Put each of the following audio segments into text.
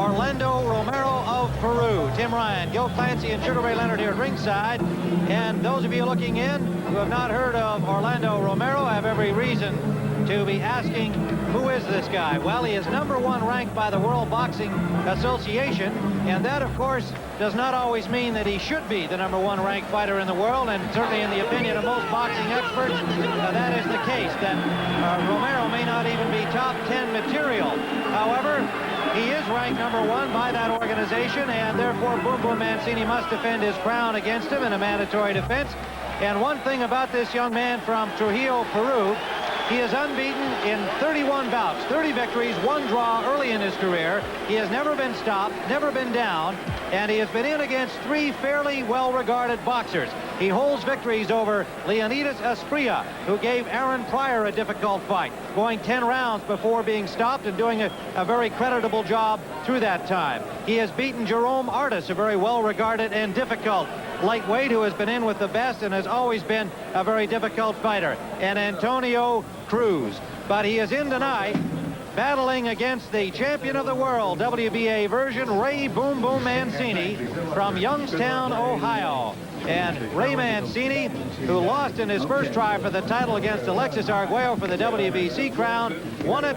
Orlando Romero of Peru. Tim Ryan, Gil Clancy, and Sugar Ray Leonard here at ringside. And those of you looking in who have not heard of Orlando Romero have every reason to be asking, who is this guy? Well, he is #1 ranked by the World Boxing Association, and that, of course, does not always mean that he should be the #1 ranked fighter in the world, and certainly in the opinion of most boxing experts, that is the case, that Romero may not even be top 10 material. However, he is ranked #1 by that organization, and therefore Boom Boom Mancini must defend his crown against him in a mandatory defense. And one thing about this young man from Trujillo, Peru, he is unbeaten in 31 bouts, 30 victories, 1 draw early in his career. He has never been stopped, never been down, and he has been in against 3 fairly well-regarded boxers. He holds victories over Leonidas Asprilla, who gave Aaron Pryor a difficult fight, going 10 rounds before being stopped and doing a very creditable job through that time. He has beaten Jerome Artis, a very well-regarded and difficult lightweight who has been in with the best and has always been a very difficult fighter, and Antonio Cruz. But he is in tonight battling against the champion of the world, WBA version, Ray Boom Boom Mancini from Youngstown, Ohio. And Ray Mancini, who lost in his first try for the title against Alexis Arguello for the WBC crown, won it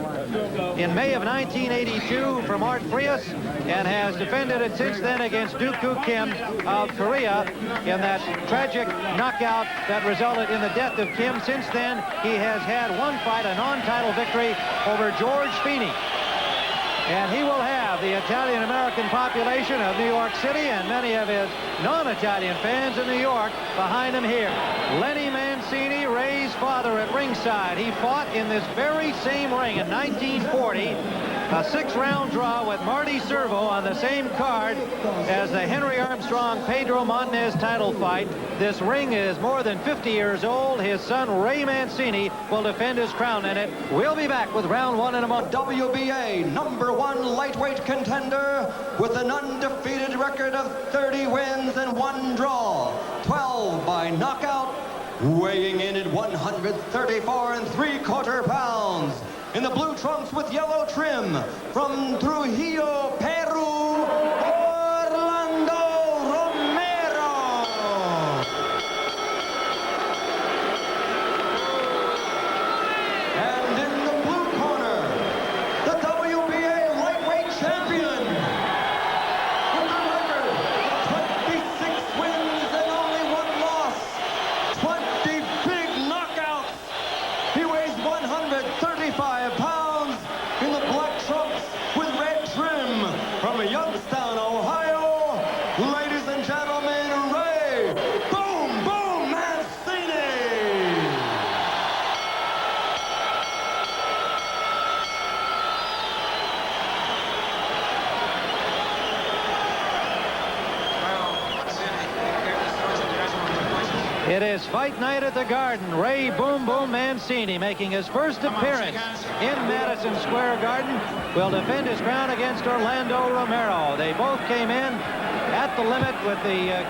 in May of 1982 from Art Frias, and has defended it since then against Duk-Koo Kim of Korea in that tragic knockout that resulted in the death of Kim. Since then, he has had one fight, a non-title victory over George Feeney. And he will have the Italian-American population of New York City and many of his non-Italian fans in New York behind him here. Lenny Mancini, Ray's father, at ringside. He fought in this very same ring in 1940. A 6-round draw with Marty Servo on the same card as the Henry Armstrong-Pedro Montanez title fight. This ring is more than 50 years old. His son, Ray Mancini, will defend his crown in it. We'll be back with round 1 in a moment. WBA #1 lightweight contender with an undefeated record of 30 wins and 1 draw, 12 by knockout, weighing in at 134 3/4 pounds. In the blue trunks with yellow trim, from Trujillo, Peru, Orlando Romero. And in the blue corner, the WBA lightweight champion, with a record of 26 wins and only 1 loss, 20 big knockouts. He weighs 135 pounds in the black trunks with red trim from Youngstown, Ohio. Ladies and gentlemen, Ray Boom Boom Mancini. It is fight night at the Garden. Ray Boom Boom Mancini, making his first appearance in Madison Square Garden, will defend his crown against Orlando Romero. They both came in at the limit with the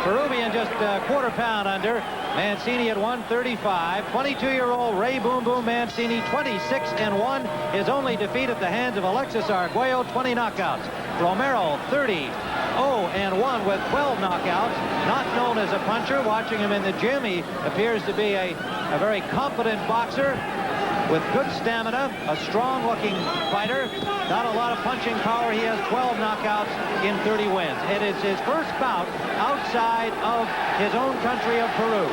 Peruvian just a quarter pound under. Mancini at 135. 22-year-old Ray Boom Boom Mancini, 26-1. His only defeat at the hands of Alexis Arguello, 20 knockouts. Romero, 30-0-1 with 12 knockouts. Not known as a puncher. Watching him in the gym, he appears to be a very competent boxer with good stamina, a strong-looking fighter. Not a lot of punching power. He has 12 knockouts in 30 wins. It is his first bout outside of his own country of Peru.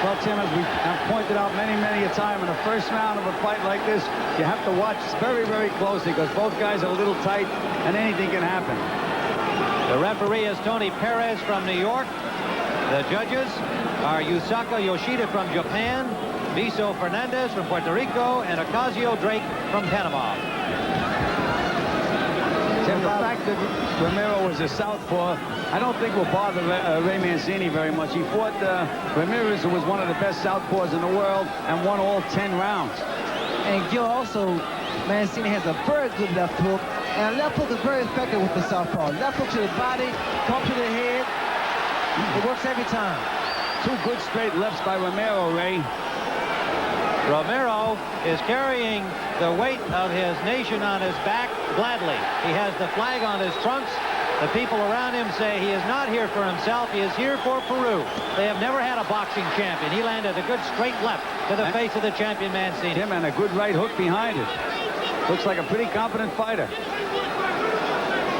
Well, Tim, as we have pointed out many a time, in the first round of a fight like this, you have to watch very, very closely because both guys are a little tight and anything can happen. The referee is Tony Perez from New York. The judges are Yusaka Yoshida from Japan, Viso Fernandez from Puerto Rico, and Ocasio Drake from Panama. Tim, the fact that Romero was a southpaw, I don't think will bother Ray Mancini very much. He fought Ramirez, who was one of the best southpaws in the world, and won all 10 rounds. And Gil, also, Mancini has a very good left hook, and left hook is very effective with the southpaw. Left hook to the body, come to the head. It works every time. 2 good straight lefts by Romero, Ray. Romero is carrying the weight of his nation on his back. gladly. He has the flag on his trunks. The people around him say he is not here for himself. He is here for Peru. They have never had a boxing champion. He landed a good straight left to the face of the champion, Mancini. Tim, and a good right hook behind it. Looks like a pretty competent fighter.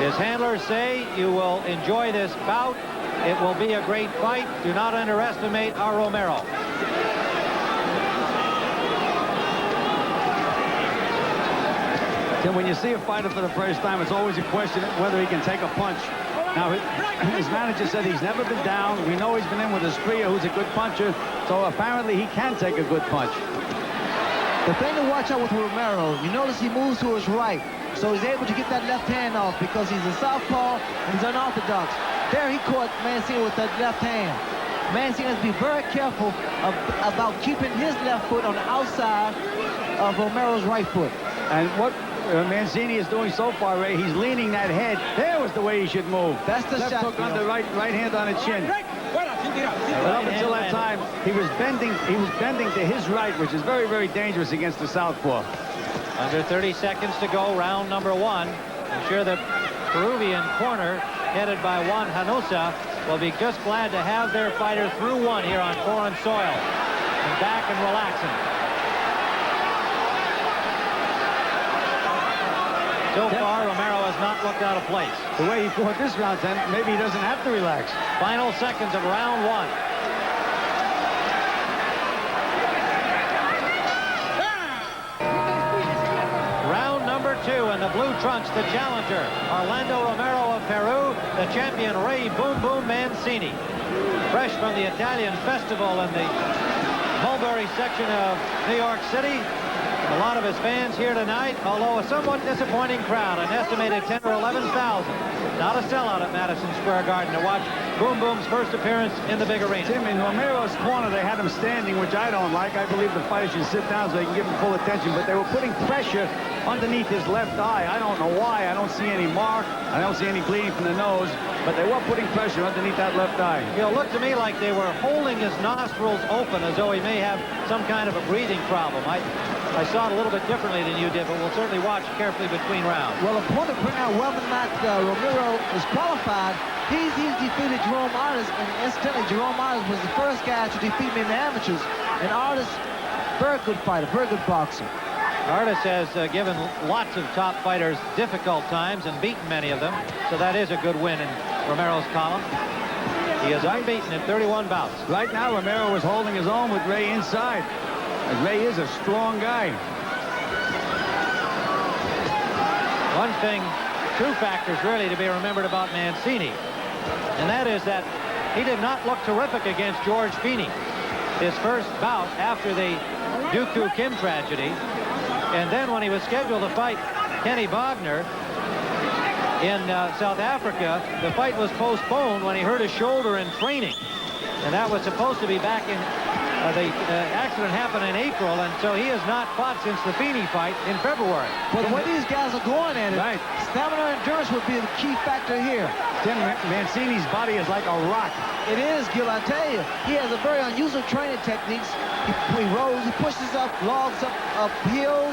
His handlers say you will enjoy this bout. It will be a great fight. Do not underestimate our Romero. Tim, when you see a fighter for the first time, it's always a question of whether he can take a punch. Now, his manager said he's never been down. We know he's been in with Estrella, who's a good puncher, so apparently he can take a good punch. The thing to watch out with Romero, you notice he moves to his right, so he's able to get that left hand off because he's a southpaw and he's unorthodox. There he caught Mancini with that left hand. Mancini has to be very careful about keeping his left foot on the outside of Romero's right foot. And what Mancini is doing so far, Ray, he's leaning that head. There was the way he should move. That's the left shot. hook on the right hand on the chin. But up until that time, he was bending to his right, which is very, very dangerous against the southpaw. Under 30 seconds to go, round number 1. I'm sure the Peruvian corner, headed by Juan Hanosa, will be just glad to have their fighter through one here on foreign soil and back and relaxing. So far, Romero has not looked out of place. The way he fought this round, then, maybe he doesn't have to relax. Final seconds of round 1. Round number 2, and the blue trunks, the challenger, Orlando Romero of Peru, the champion Ray Boom Boom Mancini. Fresh from the Italian festival in the Mulberry section of New York City. A lot of his fans here tonight, although a somewhat disappointing crowd, an estimated 10 or 11,000. Not a sellout at Madison Square Garden to watch Boom Boom's first appearance in the big arena. Tim, in Romero's corner, they had him standing, which I don't like. I believe the fighter should sit down so they can give him full attention, but they were putting pressure underneath his left eye. I don't know why. I don't see any mark. I don't see any bleeding from the nose, but they were putting pressure underneath that left eye. It looked to me like they were holding his nostrils open as though he may have some kind of a breathing problem. I saw it a little bit differently than you did, but we'll certainly watch carefully between rounds. Well, a point to bring out whether or not Romero is qualified, he's defeated Jerome Artis, and incidentally, Jerome Artis was the first guy to defeat me in the amateurs. And Artis, very good fighter, very good boxer. Artis has given lots of top fighters difficult times and beaten many of them, so that is a good win in Romero's column. He is unbeaten in 31 bouts. Right now, Romero was holding his own with Ray inside. And Ray is a strong guy. One thing, two factors really to be remembered about Mancini, and that is that he did not look terrific against George Feeney. His first bout after the Dooku Kim tragedy, and then when he was scheduled to fight Kenny Bogner in South Africa, the fight was postponed when he hurt his shoulder in training, and that was supposed to be back in the accident happened in April, and so he has not fought since the Feeney fight in February. Well, the way these guys are going at it, right, stamina and endurance would be the key factor here. Tim, Mancini's body is like a rock. It is, Gil, I tell you. He has a very unusual training techniques. He rolls, he pushes up, logs up hills.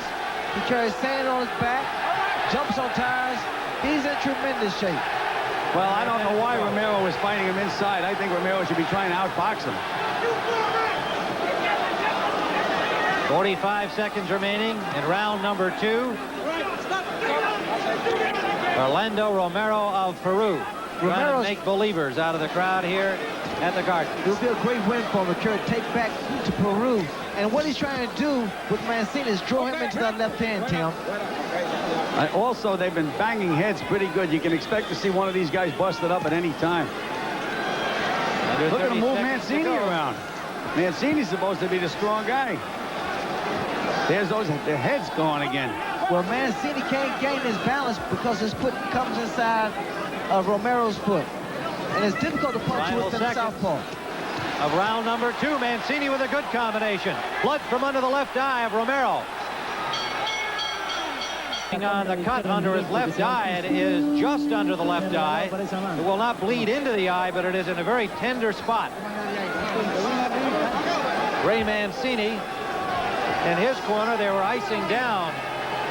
He carries sand on his back, jumps on tires. He's in tremendous shape. Well, I don't know why Romero was fighting him inside. I think Romero should be trying to outbox him. 45 seconds remaining in round number 2. Orlando Romero of Peru trying to make believers out of the crowd here at the Garden. It would be a great win for him to take back to Peru. And what he's trying to do with Mancini is draw him into that left hand, Tim. Also, they've been banging heads pretty good. You can expect to see one of these guys busted up at any time. Look at him move Mancini around. Mancini's supposed to be the strong guy. There's the heads going again. Well, Mancini can't gain his balance because his foot comes inside of Romero's foot. And it's difficult to punch with the southpaw. Of round number 2, Mancini with a good combination. Blood from under the left eye of Romero. On the cut under his left eye, it is just under the left eye. It will not bleed into the eye, but it is in a very tender spot. Ray Mancini, in his corner, they were icing down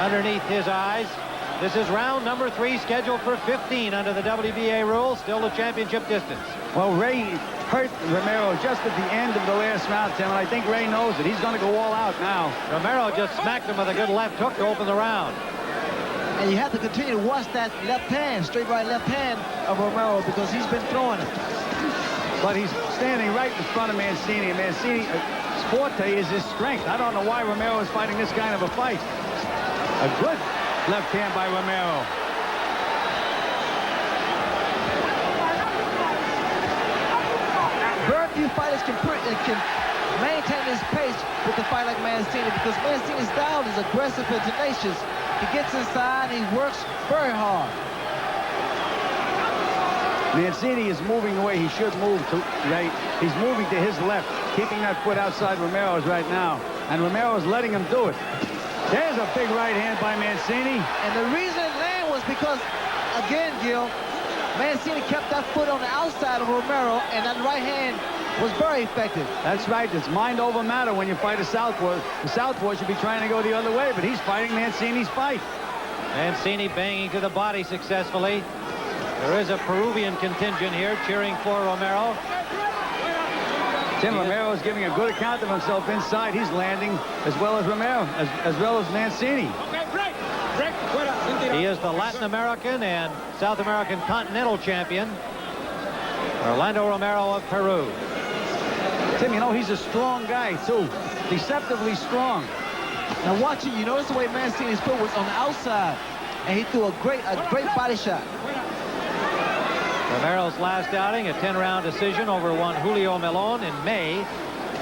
underneath his eyes. This is round number 3, scheduled for 15 under the WBA rules. Still the championship distance. Well, Ray hurt Romero just at the end of the last round, Tim, and I think Ray knows it. He's going to go all out now. Romero just smacked him with a good left hook to open the round. And you have to continue to watch that left hand, straight right left hand of Romero, because he's been throwing it. But he's standing right in front of Mancini. And Mancini's forte is his strength. I don't know why Romero is fighting this kind of a fight. A good left hand by Romero. Very few fighters can maintain this pace with a fight like Mancini, because Mancini's style is aggressive and tenacious. He gets inside and he works very hard. Mancini is moving the way he should move to right. He's moving to his left, keeping that foot outside Romero's right now. And Romero's letting him do it. There's a big right hand by Mancini. And the reason it landed was because, again, Gil, Mancini kept that foot on the outside of Romero, and that right hand was very effective. That's right. It's mind over matter when you fight a southpaw. The southpaw should be trying to go the other way, but he's fighting Mancini's fight. Mancini banging to the body successfully. There is a Peruvian contingent here cheering for Romero. Tim, Romero is giving a good account of himself inside. He's landing as well as Romero, as well as Mancini. He is the Latin American and South American Continental Champion, Orlando Romero of Peru. Tim, you know, he's a strong guy, too. Deceptively strong. Now watch it. You notice the way Mancini's foot was on the outside, and he threw a great body shot. Romero's last outing, a 10-round decision over one Julio Melon in May.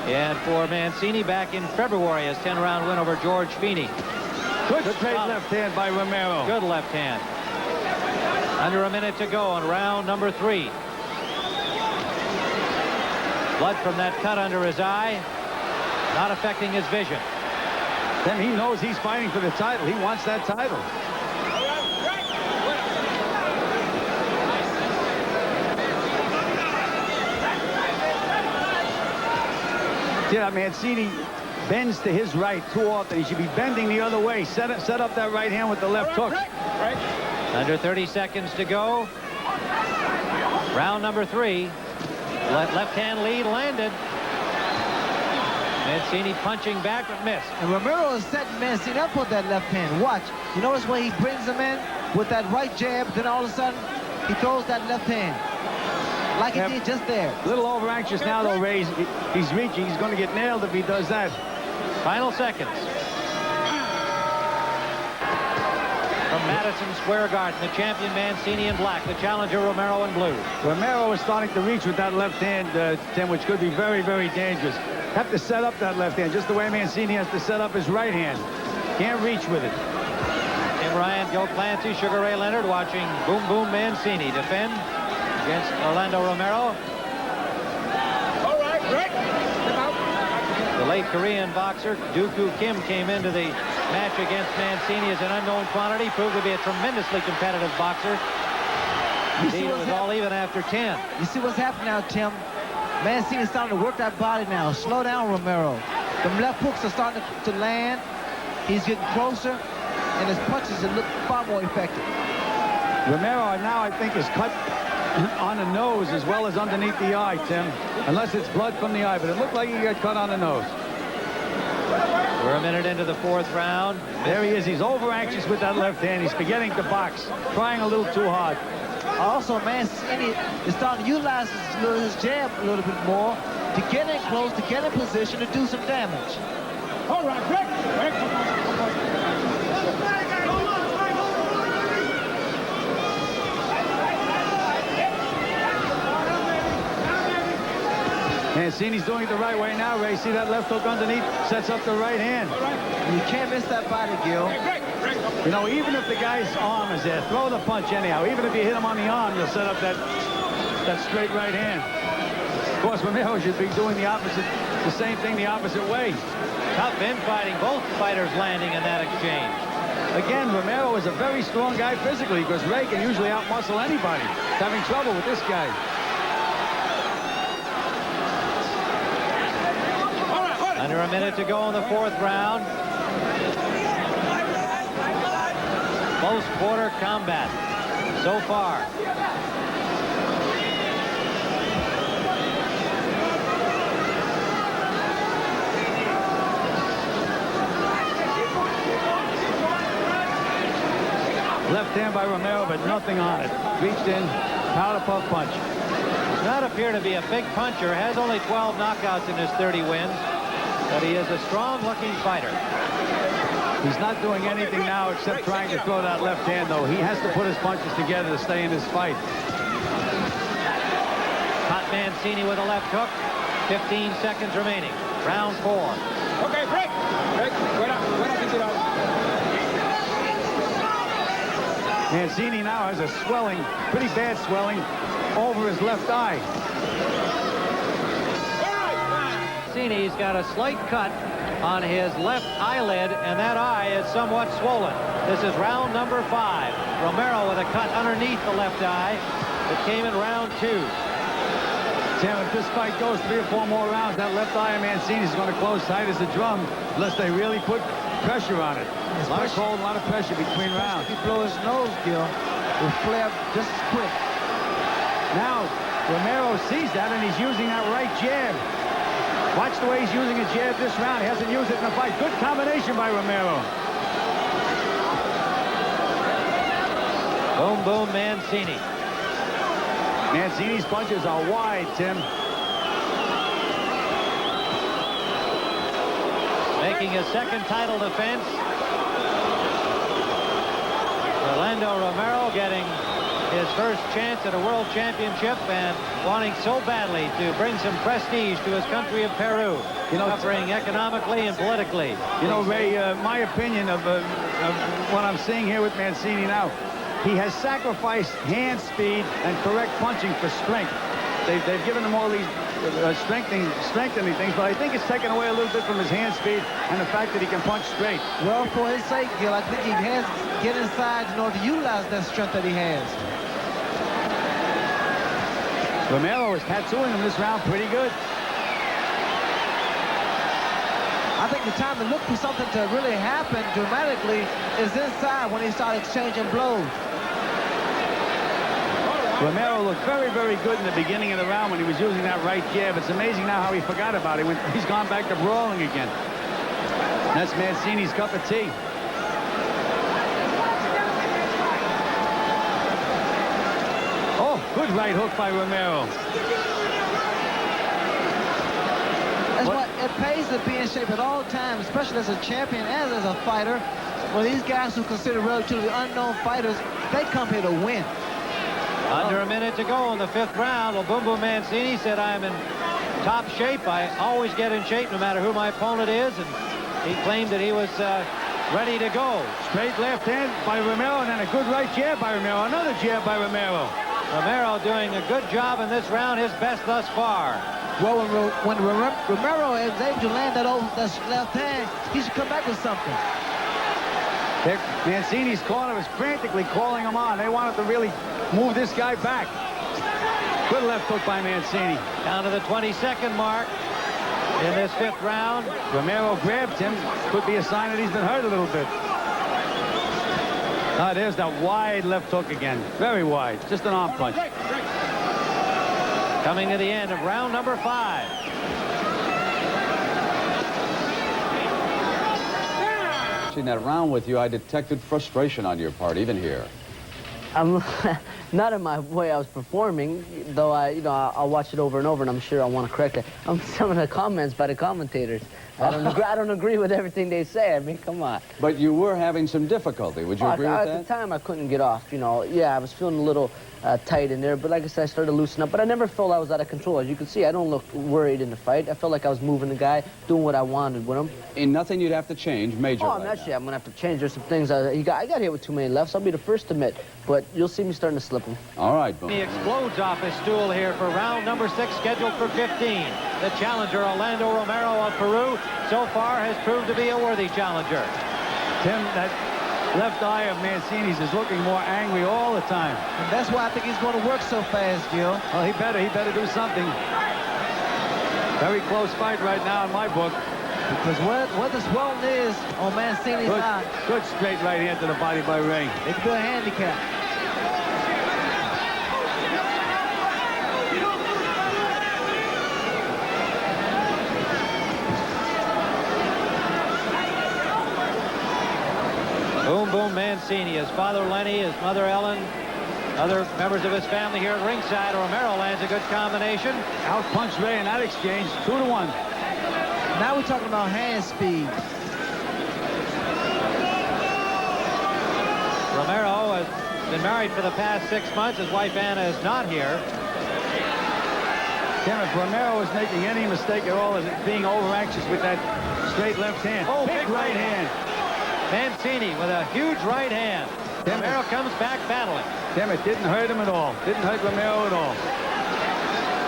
And for Mancini back in February, his 10-round win over George Feeney. Good straight left hand by Romero. Good left hand. Under a minute to go on round number 3. Blood from that cut under his eye, not affecting his vision. Then he knows he's fighting for the title. He wants that title. Yeah, Mancini bends to his right too often. He should be bending the other way. Set up that right hand with the left hook. Under 30 seconds to go. Round number 3. Left hand lead landed. Mancini punching back but missed. And Romero is setting Mancini up with that left hand. Watch. You notice when he brings him in with that right jab, then all of a sudden he throws that left hand. Like he did just there. A little over anxious now, though, Ray. He's reaching. He's going to get nailed if he does that. Final seconds. From Madison Square Garden, the champion Mancini in black, the challenger Romero in blue. Romero is starting to reach with that left hand, Tim, which could be very, very dangerous. Have to set up that left hand, just the way Mancini has to set up his right hand. Can't reach with it. Tim Ryan, Gil Clancy, Sugar Ray Leonard watching Boom Boom Mancini defend against Orlando Romero. All right, Rick. The late Korean boxer Dooku Kim came into the match against Mancini as an unknown quantity, proved to be a tremendously competitive boxer. Indeed, it was all even after 10. You see what's happening now, Tim? Mancini's starting to work that body now. Slow down, Romero. The left hooks are starting to land. He's getting closer, and his punches look far more effective. Romero now, I think, is cut on the nose as well as underneath the eye, Tim. Unless it's blood from the eye, but it looked like he got cut on the nose. We're a minute into the 4th round. There he is. He's over anxious with that left hand. He's forgetting to box, trying a little too hard. Also, Mancini is starting to utilize his jab a little bit more to get in close, to get in position to do some damage. All right, Rick. Mancini's doing it the right way now, Ray. See that left hook underneath? Sets up the right hand. You can't miss that body, Gil. You know, even if the guy's arm is there, throw the punch anyhow. Even if you hit him on the arm, you'll set up that straight right hand. Of course, Romero should be doing the opposite, the same thing the opposite way. Tough infighting, both fighters landing in that exchange. Again, Romero is a very strong guy physically, because Ray can usually outmuscle anybody. He's having trouble with this guy. Under a minute to go in the 4th round. close quarter combat so far. Left hand by Romero, but nothing on it. Reached in, powder puff punch. Does not appear to be a big puncher. Has only 12 knockouts in his 30 wins, but he is a strong-looking fighter. He's not doing anything now except trying to throw that left hand, though. He has to put his punches together to stay in this fight. Caught Mancini with a left hook. 15 seconds remaining. Round 4. Okay, break. Break. Fuera, retirado. Mancini now has a swelling, pretty bad swelling, over his left eye. Mancini's got a slight cut on his left eyelid, and that eye is somewhat swollen. This is round number 5. Romero with a cut underneath the left eye. It came in round 2. Tim, if this fight goes 3 or 4 more rounds, that left eye of Mancini is going to close tight as a drum unless they really put pressure on it. A lot of cold, a lot of pressure between rounds. If he blows his nose, Gil, will flare just as quick. Now, Romero sees that, and he's using that right jab. Watch the way he's using a jab this round. He hasn't used it in the fight. Good combination by Romero. Boom, boom, Mancini. Mancini's punches are wide, Tim. Making his second title defense. Orlando Romero getting his first chance at a world championship and wanting so badly to bring some prestige to his country of Peru. You know, suffering economically and politically. You know, Ray, my opinion of what I'm seeing here with Mancini now, he has sacrificed hand speed and correct punching for strength. They've given him all these strengthening things, but I think it's taken away a little bit from his hand speed and the fact that he can punch straight. Well, for his sake, Gil, I think he has to get inside in order to utilize that strength that he has. Romero is tattooing him this round pretty good. I think the time to look for something to really happen dramatically is inside when they start exchanging blows. Romero looked very, very good in the beginning of the round when he was using that right jab. It's amazing now how he forgot about it when he's gone back to brawling again. That's Mancini's cup of tea. Oh, good right hook by Romero. That's what it pays to be in shape at all times, especially as a champion and as a fighter. Well, these guys who consider relatively unknown fighters, they come here to win. Under a minute to go in the 5th round. Well, Boom Boom Mancini said, I'm in top shape. I always get in shape no matter who my opponent is. And he claimed that he was ready to go. Straight left hand by Romero, and then a good right jab by Romero. Another jab by Romero. Romero doing a good job in this round, his best thus far. Well, when Romero is able to land that left hand, he should come back with something. Mancini's corner is frantically calling him on. They wanted to really move this guy back. Good left hook by Mancini. Down to the 22nd mark in this 5th round. Romero grabbed him. Could be a sign that he's been hurt a little bit. Ah, there's that wide left hook again. Very wide. Just an arm punch. Coming to the end of round number 5. In that round with you, I detected frustration on your part, even here. I'm not in my way I was performing, though I'll watch it over and over, and I'm sure I'll want to correct it. Some of the comments by the commentators, I don't agree with everything they say. I mean, come on. But you were having some difficulty. Would you agree with that? At the time, I couldn't get off. Yeah, I was feeling a little tight in there, but like I said, I started to loosen up. But I never felt I was out of control. As you can see, I don't look worried in the fight. I felt like I was moving the guy, doing what I wanted with him. Ain't nothing you'd have to change major. Oh, actually, I'm going to have to change. There's some things. I got hit with too many lefts. I'll be the first to admit. But you'll see me starting to slip him. All right, Boom. He explodes off his stool here for round number 6, scheduled for 15. The challenger, Orlando Romero of Peru, so far has proved to be a worthy challenger. Tim, that left eye of Mancini's is looking more angry all the time. And that's why I think he's going to work so fast, Gil. Well, he better do something. Very close fight right now in my book. Because where the swelling is on Mancini's eye, Good straight right hand to the body by Ray. it could be a handicap. Boom Boom Mancini, his father Lenny, his mother Ellen, other members of his family here at ringside. Romero lands a good combination. Out punch Ray in that exchange, 2-1. Now we're talking about hand speed. Romero has been married for the past 6 months. His wife Anna is not here. Tim, if Romero is making any mistake at all, is it being over anxious with that straight left hand? Oh, big right hand. Mancini with a huge right hand. Romero comes back battling. Tim, it didn't hurt him at all. Didn't hurt Romero at all.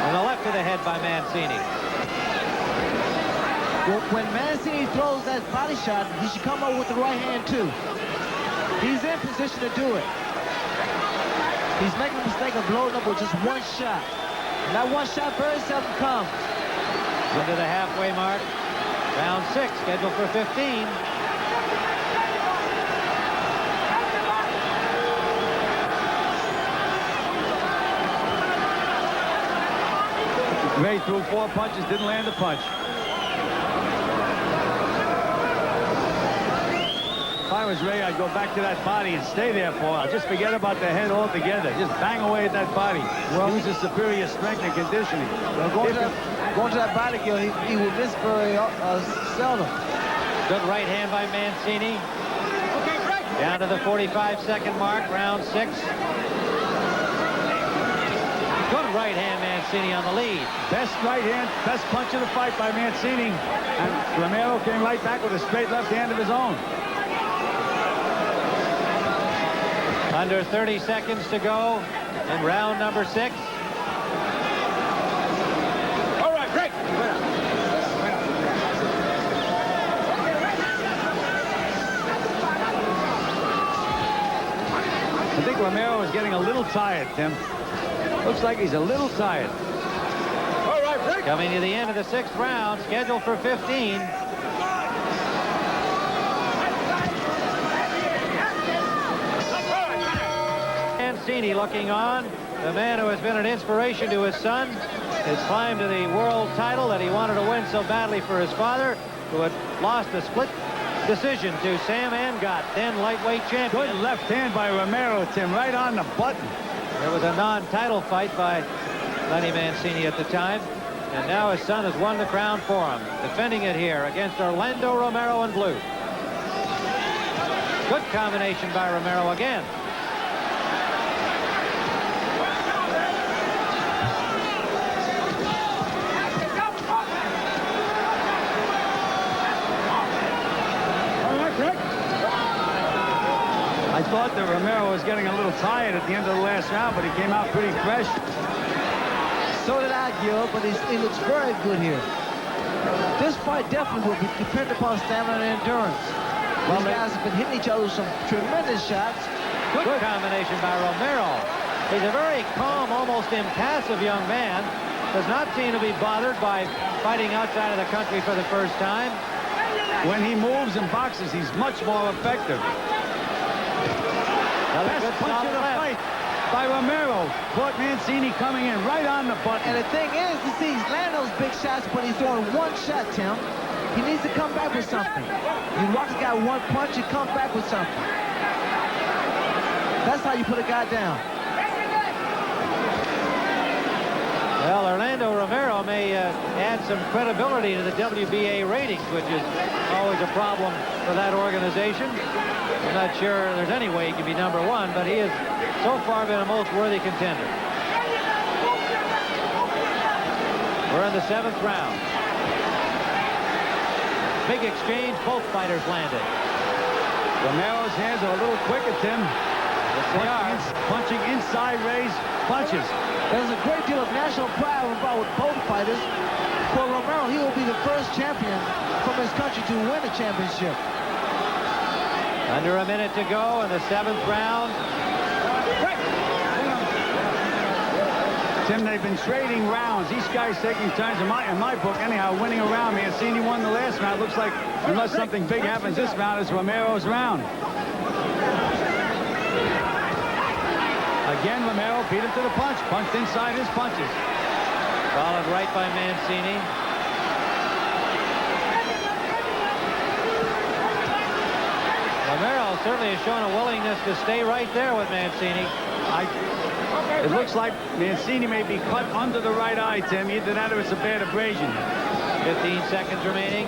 On the left of the head by Mancini. Well, when Mancini throws that body shot, he should come up with the right hand too. He's in position to do it. He's making the mistake of blowing up with just one shot. And that one shot very seldom comes. Into the halfway mark. Round 6, scheduled for 15. Ray threw 4 punches, didn't land a punch. If I was Ray, I'd go back to that body and stay there for a while. Just forget about the head altogether. Just bang away at that body. Well, use his superior strength and conditioning. Well, going to that body kill, he would miss very seldom. Good right hand by Mancini. Down to the 45-second mark, round 6. Good right hand, Mancini on the lead. Best right hand, best punch of the fight by Mancini. And Romero came right back with a straight left hand of his own. Under 30 seconds to go in round number 6. All right, break. I think Romero is getting a little tired, Tim. Looks like he's a little tired. All right, break. Coming to the end of the 6th round, scheduled for 15. Mancini looking on, the man who has been an inspiration to his son, his climb to the world title that he wanted to win so badly for his father, who had lost a split decision to Sam Angott, then lightweight champion. Good left hand by Romero, Tim, right on the button. There was a non-title fight by Lenny Mancini at the time, and now his son has won the crown for him, defending it here against Orlando Romero in blue. Good combination by Romero again. I thought that Romero was getting a little tired at the end of the last round, but he came out pretty fresh. So did I, Gil, but he looks very good here. This fight definitely will be dependent upon stamina and endurance. These guys have been hitting each other with some tremendous shots. Good combination by Romero. He's a very calm, almost impassive young man. Does not seem to be bothered by fighting outside of the country for the first time. When he moves and boxes, he's much more effective. Best punch of the fight by Romero. Caught Mancini coming in right on the button. And the thing is, you see, he's landing those big shots, but he's throwing one shot, Tim. He needs to come back with something. You rock a guy one punch, you come back with something. That's how you put a guy down. Well, Orlando Romero may add some credibility to the WBA ratings, which is always a problem for that organization. I'm not sure there's any way he can be number 1, but he has so far been a most worthy contender. We're in the 7th round. Big exchange, both fighters landed. Romero's hands are a little quicker, Tim. Yes, they are. Punching inside Ray's punches. There's a great deal of national pride involved with both fighters. For Romero, he will be the first champion from his country to win a championship. Under a minute to go in the 7th round. Tim, they've been trading rounds. These guys taking turns. In my book, anyhow, winning a round. Mancini won the last round. Looks like unless something big happens this round, it's Romero's round. Again, Romero beat him to the punch. Punched inside his punches. Followed right by Mancini. Romero certainly has shown a willingness to stay right there with Mancini. It looks like Mancini may be cut under the right eye, Tim. Either that or it's a bad abrasion. 15 seconds remaining.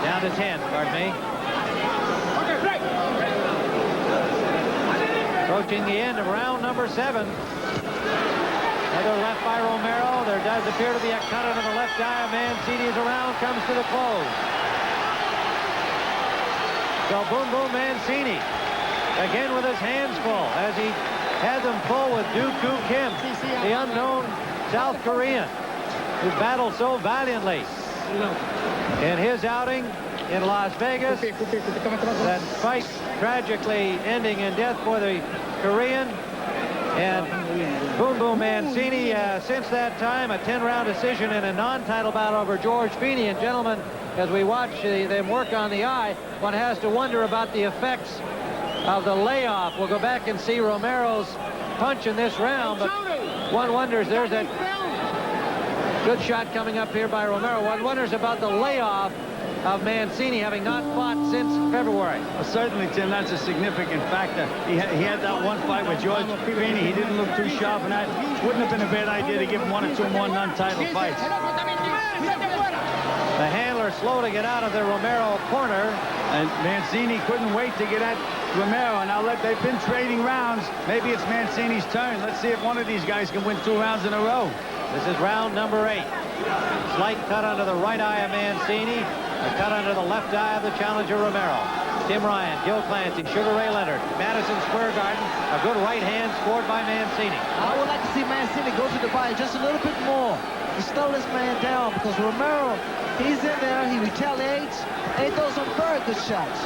Down to 10, pardon me. Approaching the end of round number 7. Another left by Romero. There does appear to be a cut under the left eye of Mancini as the round comes to the close. So boom, boom, Mancini. Again with his hands full as he had them full with Doo-Koo Kim, the unknown South Korean who battled so valiantly in his outing in Las Vegas. That fight tragically ending in death for the Korean. And Boom Boom Mancini, since that time, a 10-round decision in a non-title battle over George Feeney. And gentlemen, as we watch them work on the eye, one has to wonder about the effects of the layoff. We'll go back and see Romero's punch in this round, but one wonders, there's that good shot coming up here by Romero. One wonders about the layoff of Mancini, having not fought since February. Well, certainly, Tim, that's a significant factor. He had that one fight with George Feeney. He didn't look too sharp, and that wouldn't have been a bad idea to give him 1 or 2 more non-title fights. The handler slow to get out of the Romero corner. And Mancini couldn't wait to get at Romero. Now they've been trading rounds. Maybe it's Mancini's turn. Let's see if one of these guys can win 2 rounds in a row. This is round number 8. Slight cut under the right eye of Mancini. A cut under the left eye of the challenger Romero. Tim Ryan, Gil Clancy, Sugar Ray Leonard, Madison Square Garden. A good right hand scored by Mancini. I would like to see Mancini go to the body just a little bit more to slow this man down, because Romero, he's in there, he retaliates, and he throws some very good shots.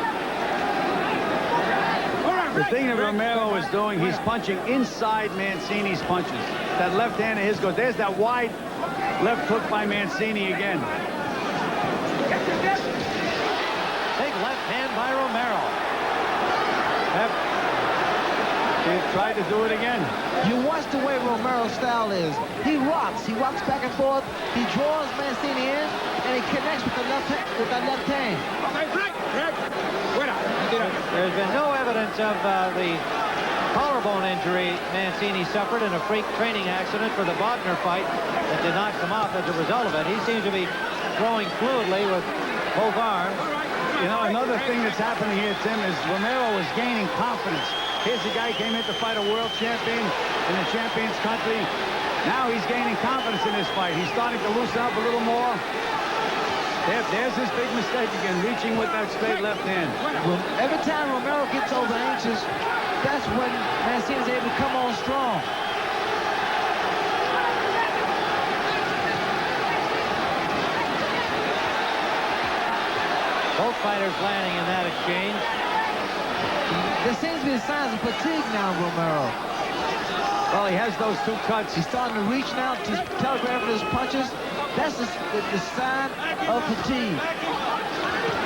The thing that Romero is doing, he's punching inside Mancini's punches. That left hand of his goes. There's that wide left hook by Mancini again. Big left hand by Romero. He tried to do it again. You watch the way Romero's style is. He rocks back and forth. He draws Mancini in, and he connects with the that left hand. There's been no evidence of the collarbone injury Mancini suffered in a freak training accident for the Bogner fight that did not come off as a result of it. He seems to be throwing fluidly with both arms. You know, another thing that's happening here, Tim, is Romero is gaining confidence. Here's a guy who came in to fight a world champion in the champion's country. Now he's gaining confidence in this fight. He's starting to loosen up a little more. There's his big mistake again, reaching with that straight left hand. Every time Romero gets over inches, that's when Mancini's able to come on strong. Both fighters landing in that exchange. There seems to be signs of fatigue now, Romero. Well, he has those 2 cuts. He's starting to reach now to telegraph his punches. That's the sign of fatigue.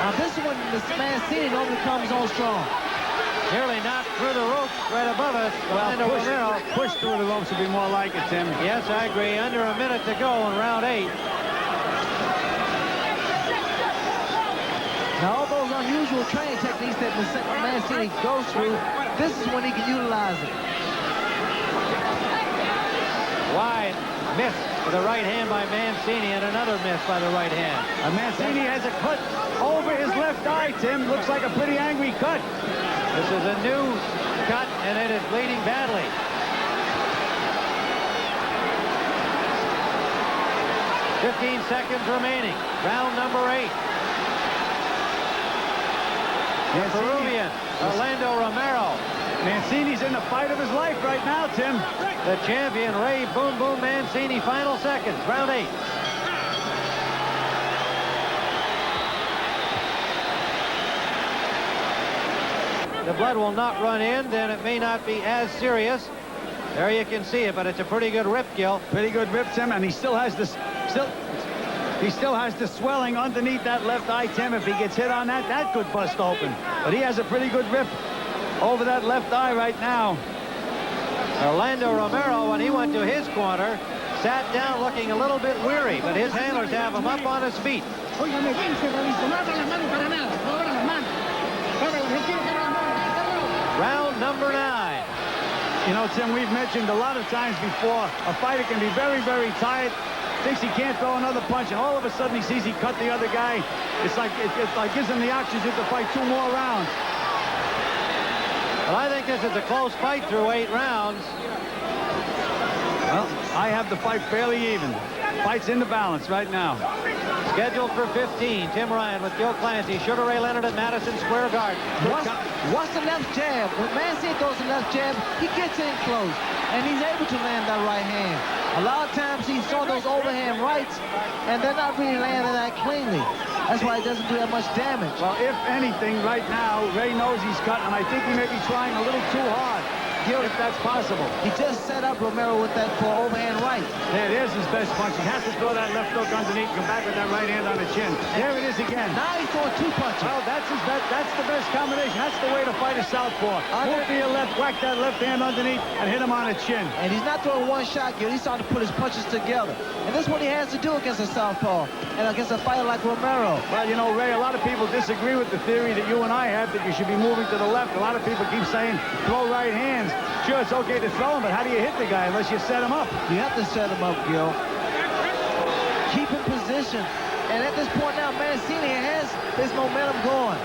Now this one, this Mancini normally comes on strong. Nearly knocked through the ropes right above us. Well, push through the ropes would be more like it, Tim. Yes, I agree. Under a minute to go in round 8. Now all those unusual training techniques that Mancini goes through, this is when he can utilize it. Wide miss with the right hand by Mancini, and another miss by the right hand. And Mancini has a cut over his left eye, Tim. Looks like a pretty angry cut. This is a new cut, and it is bleeding badly. "15 seconds remaining. Round number 8. The Peruvian, Orlando Romero. Mancini's in the fight of his life right now, Tim. The champion, Ray Boom Boom Mancini. Final seconds, round 8. The blood will not run in, then it may not be as serious. There you can see it, but it's a pretty good rip, Gil. Pretty good rip, Tim, and he still has this, he still has the swelling underneath that left eye, Tim. If he gets hit on that, that could bust open. But he has a pretty good rip over that left eye right now. Orlando Romero, when he went to his corner, sat down looking a little bit weary, but his handlers have him up on his feet. Round number 9. You know, Tim, we've mentioned a lot of times before, a fighter can be very, very tired, thinks he can't throw another punch, and all of a sudden he sees he cut the other guy. It's like it gives him the oxygen to fight 2 more rounds. Well, I think this is a close fight through 8 rounds. Well, I have the fight fairly even. Fight's in the balance right now. Scheduled for 15, Tim Ryan with Gil Clancy, Sugar Ray Leonard at Madison Square Garden. Watch the left jab. When Mancini throws the left jab, he gets in close, and he's able to land that right hand. A lot of times he's throwing those overhand rights, and they're not really landing that cleanly. That's why he doesn't do that much damage. Well, if anything, right now, Ray knows he's cut, and I think he may be trying a little too hard. If that's possible. He just set up Romero with that for overhand right. There's his best punch. He has to throw that left hook underneath, come back with that right hand on the chin. There it is again. Now he's throwing 2 punches. Well, that's the best combination. That's the way to fight a southpaw. Move to your left, whack that left hand underneath, and hit him on the chin. And he's not throwing one shot, Gil. He's starting to put his punches together. And this is what he has to do against a southpaw and against a fighter like Romero. Well, you know, Ray, a lot of people disagree with the theory that you and I have that you should be moving to the left. A lot of people keep saying throw right hands. Sure, it's okay to throw him, but how do you hit the guy unless you set him up? You have to set him up, Gil. Keep in position. And at this point now, Mancini has his momentum going.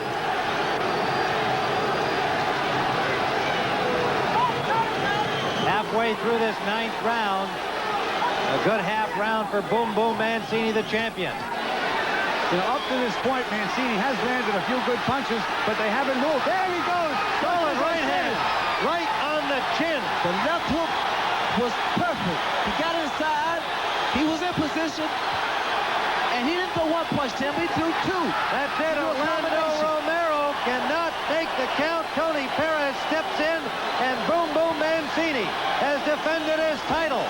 Halfway through this 9th round, a good half round for Boom Boom Mancini, the champion. You know, up to this point, Mancini has landed a few good punches, but they haven't moved. There he goes! Solid right hand, right on the chin. The left hook was perfect. He got inside, he was in position, and he didn't throw 1 punch, Tim. He threw 2. That's it. Orlando Romero cannot take the count. Tony Perez steps in, and Boom Boom Mancini has defended his title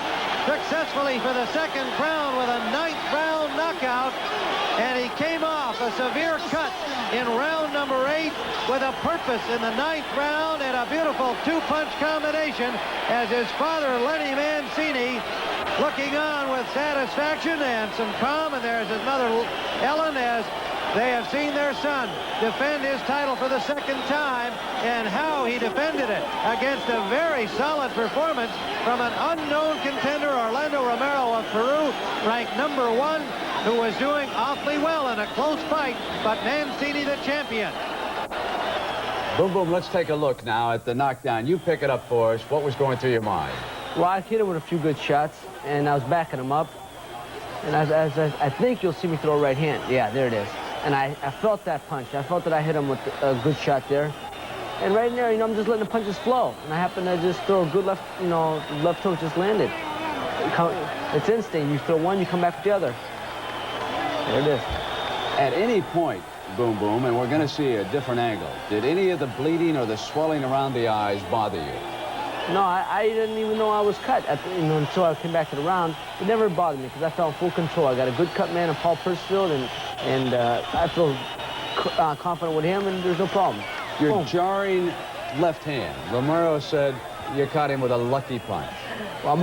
successfully for the 2nd round with a 9th round knockout. And he came off a severe cut in round number 8 with a purpose in the 9th round and a beautiful 2-punch combination as his father, Lenny Mancini, looking on with satisfaction and some calm. And there's his mother, Ellen, as they have seen their son defend his title for the 2nd time, and how he defended it against a very solid performance from an unknown contender, Orlando Romero of Peru, ranked number 1, who was doing awfully well in a close fight, but Mancini the champion. Boom Boom, let's take a look now at the knockdown. You pick it up for us. What was going through your mind? Well, I hit him with a few good shots, and I was backing him up. And I think you'll see me throw a right hand. Yeah, there it is. And I felt that punch. I felt that I hit him with a good shot there. And right there, you know, I'm just letting the punches flow. And I happen to just throw a good left, you know, left hook just landed. It's instinct. You throw one, you come back with the other. There it is. At any point, Boom Boom, and we're going to see a different angle, did any of the bleeding or the swelling around the eyes bother you? No, I didn't even know I was cut until I came back to the round. It never bothered me because I felt in full control. I got a good cut man in Paul Persfield, and I feel confident with him, and there's no problem. Your Boom. jarring left hand. Romero said you caught him with a lucky punch. Well, I'm